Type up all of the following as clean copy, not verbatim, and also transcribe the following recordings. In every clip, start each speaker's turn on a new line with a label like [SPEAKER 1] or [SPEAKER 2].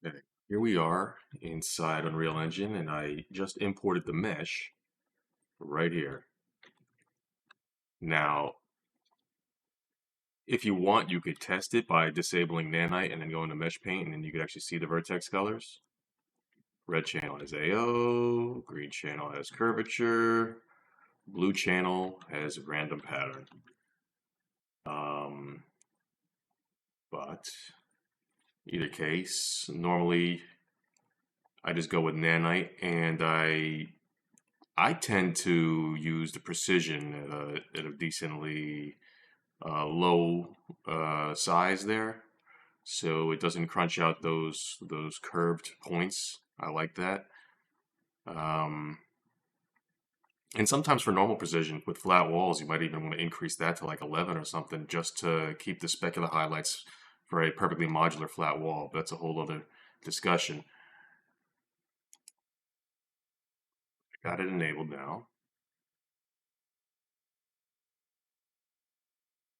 [SPEAKER 1] Okay, here we are inside Unreal Engine, and I just imported the mesh right here. Now, if you want, you could test it by disabling Nanite and then go into Mesh Paint, and then you could actually see the vertex colors. Red channel has AO, green channel has curvature, blue channel has random pattern. But either case, normally I just go with Nanite, and I tend to use the precision at a decently low size there, so it doesn't crunch out those curved points. I like that. And sometimes for normal precision with flat walls, you might even want to increase that to like 11 or something just to keep the specular highlights for a perfectly modular flat wall. But that's a whole other discussion. Got it enabled now.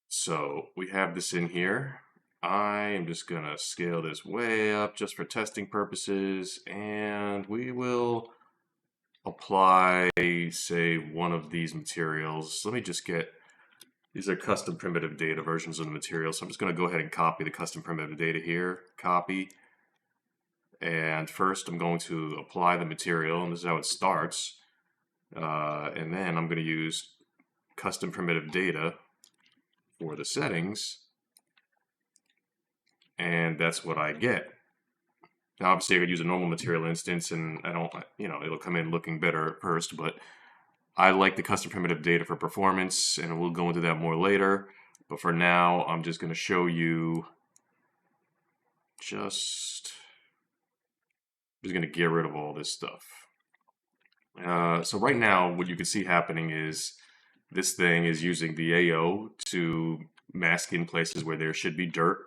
[SPEAKER 1] So we have this in here. I am just gonna scale this way up just for testing purposes, and we will apply, say, one of these materials. Let me just get, these are custom primitive data versions of the material, so I'm just gonna go ahead and copy the custom primitive data here, copy. And first I'm going to apply the material, and this is how it starts. And then I'm gonna use custom primitive data for the settings, and that's what I get. Now, obviously, I could use a normal material instance, and I don't, it'll come in looking better at first, but I like the custom primitive data for performance, and we'll go into that more later. But for now, I'm just going to show you I'm just going to get rid of all this stuff. So right now, what you can see happening is this thing is using the AO to mask in places where there should be dirt.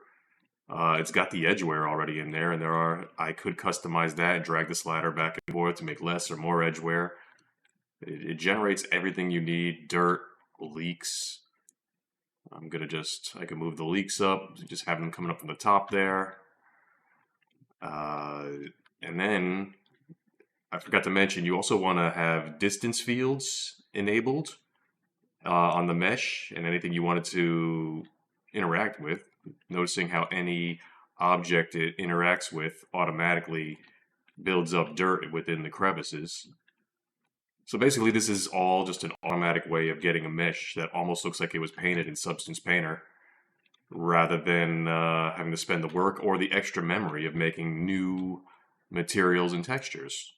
[SPEAKER 1] It's got the edge wear already in there, and I could customize that and drag the slider back and forth to make less or more edge wear. It generates everything you need: dirt, leaks. I can move the leaks up, just have them coming up from the top there. And then I forgot to mention, you also want to have distance fields enabled on the mesh, and anything you want it to interact with. Noticing how any object it interacts with automatically builds up dirt within the crevices. So basically, this is all just an automatic way of getting a mesh that almost looks like it was painted in Substance Painter, rather than having to spend the work or the extra memory of making new materials and textures.